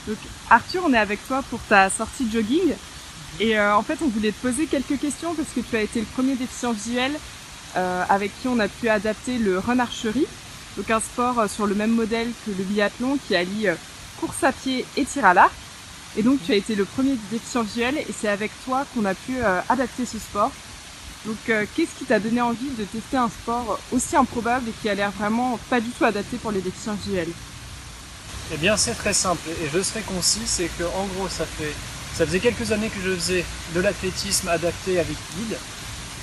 Donc Arthur, on est avec toi pour ta sortie de jogging et en fait on voulait te poser quelques questions parce que tu as été le premier déficient visuel avec qui on a pu adapter le run archery, donc un sport sur le même modèle que le biathlon qui allie course à pied et tir à l'arc. Et donc tu as été le premier déficient visuel et c'est avec toi qu'on a pu adapter ce sport. Donc qu'est-ce qui t'a donné envie de tester un sport aussi improbable et qui a l'air vraiment pas du tout adapté pour les déficients visuels? Eh bien c'est très simple et je serai concis, c'est que en gros ça faisait quelques années que je faisais de l'athlétisme adapté avec guide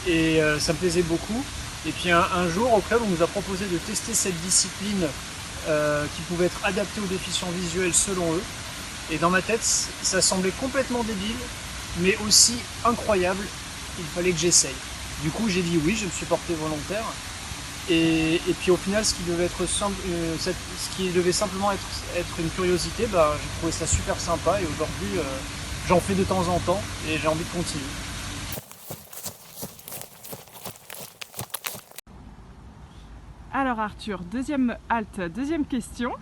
et ça me plaisait beaucoup. Et puis un jour au club on nous a proposé de tester cette discipline qui pouvait être adaptée aux déficients visuels selon eux. Et dans ma tête ça semblait complètement débile mais aussi incroyable, il fallait que j'essaye. Du coup j'ai dit oui, je me suis porté volontaire. Et puis au final, ce qui devait simplement être une curiosité, j'ai trouvé ça super sympa et aujourd'hui j'en fais de temps en temps et j'ai envie de continuer. Alors Arthur, deuxième halte, deuxième question.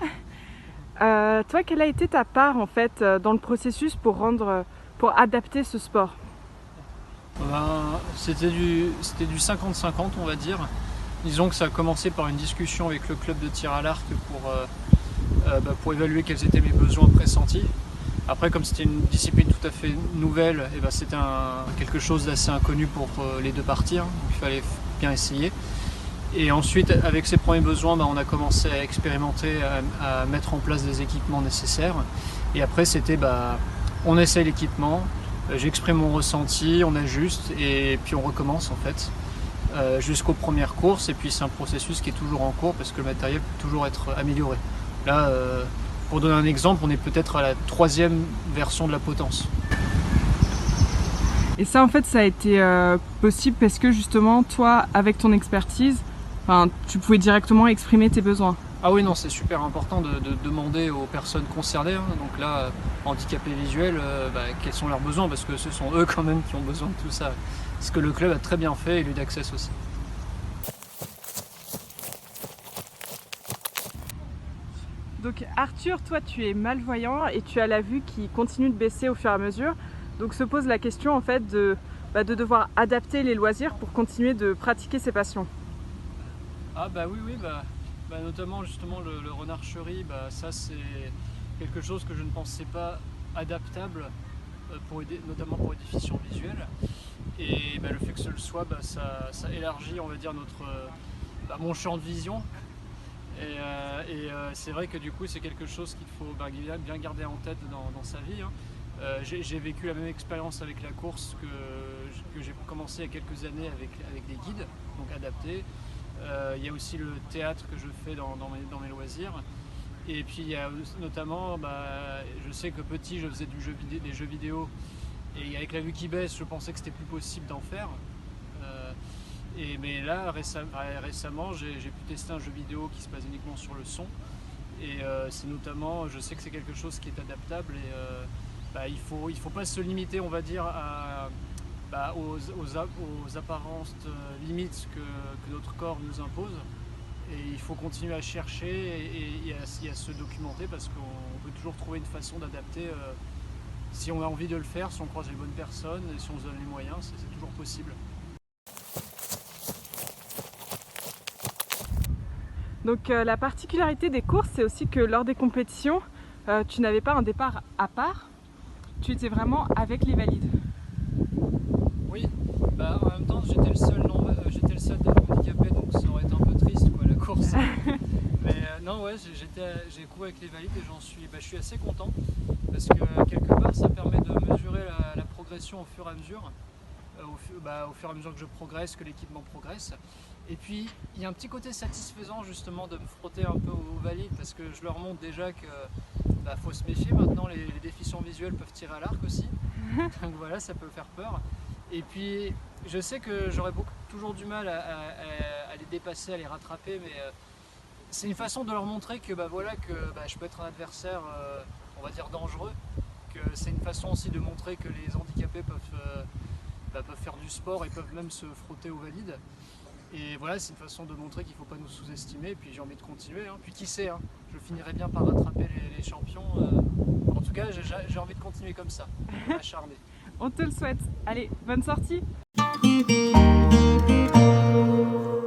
Toi, quelle a été ta part en fait dans le processus pour adapter ce sport? C'était du 50-50 on va dire. Disons que ça a commencé par une discussion avec le club de tir à l'arc pour évaluer quels étaient mes besoins pressentis. Après, comme c'était une discipline tout à fait nouvelle, c'était quelque chose d'assez inconnu pour les deux parties, donc il fallait bien essayer. Et ensuite, avec ces premiers besoins, on a commencé à expérimenter, à mettre en place des équipements nécessaires. Et après, c'était on essaye l'équipement, j'exprime mon ressenti, on ajuste et puis on recommence en fait. Jusqu'aux premières courses, et puis c'est un processus qui est toujours en cours parce que le matériel peut toujours être amélioré. Là, pour donner un exemple, on est peut-être à la 3e version de la potence. Et ça en fait ça a été possible parce que justement toi avec ton expertise, tu pouvais directement exprimer tes besoins. Ah oui non, c'est super important de demander aux personnes concernées, hein, donc là handicapés visuels, quels sont leurs besoins parce que ce sont eux quand même qui ont besoin de tout ça. Ce que le club a très bien fait et l'Udaccess aussi. Donc Arthur, toi tu es malvoyant et tu as la vue qui continue de baisser au fur et à mesure. Donc se pose la question en fait de devoir adapter les loisirs pour continuer de pratiquer ses passions. Ah oui, notamment justement le run archery, ça c'est quelque chose que je ne pensais pas adaptable notamment pour les déficients visuels. Et le fait que ce le soit, ça élargit on va dire mon champ de vision. Et c'est vrai que du coup c'est quelque chose qu'il faut bien garder en tête dans sa vie, hein. J'ai vécu la même expérience avec la course que j'ai commencé il y a quelques années avec des guides, donc adaptés. Il y a aussi le théâtre que je fais dans mes loisirs. Et puis il y a notamment, je sais que petit je faisais des jeux vidéo et avec la vue qui baisse je pensais que c'était plus possible d'en faire. Mais là récemment j'ai pu tester un jeu vidéo qui se base uniquement sur le son et c'est notamment, je sais que c'est quelque chose qui est adaptable et il faut pas se limiter on va dire aux apparences limites que notre corps nous impose. Et il faut continuer à chercher et à se documenter parce qu'on peut toujours trouver une façon d'adapter si on a envie de le faire, si on croise les bonnes personnes et si on se donne les moyens, c'est toujours possible. Donc la particularité des courses, c'est aussi que lors des compétitions, tu n'avais pas un départ à part, tu étais vraiment avec les valides. Oui, en même temps j'étais le seul handicapé, donc ça aurait été un peu triste la course. Mais non, ouais, j'ai couru avec les valides et je suis assez content parce que quelque part ça permet de mesurer la progression au fur et à mesure. Au fur et à mesure que je progresse, que l'équipement progresse. Et puis il y a un petit côté satisfaisant justement de me frotter un peu aux valides parce que je leur montre déjà que faut se méfier maintenant, les déficients visuels peuvent tirer à l'arc aussi. Donc voilà, ça peut faire peur. Et puis je sais que j'aurais toujours du mal à les dépasser, à les rattraper, mais c'est une façon de leur montrer que je peux être un adversaire on va dire dangereux, que c'est une façon aussi de montrer que les handicapés peuvent faire du sport et peuvent même se frotter aux valides. Et voilà, c'est une façon de montrer qu'il ne faut pas nous sous-estimer. Et puis j'ai envie de continuer. Hein. Puis qui sait, hein, je finirai bien par rattraper les champions. En tout cas, j'ai envie de continuer comme ça, acharné. On te le souhaite. Allez, bonne sortie!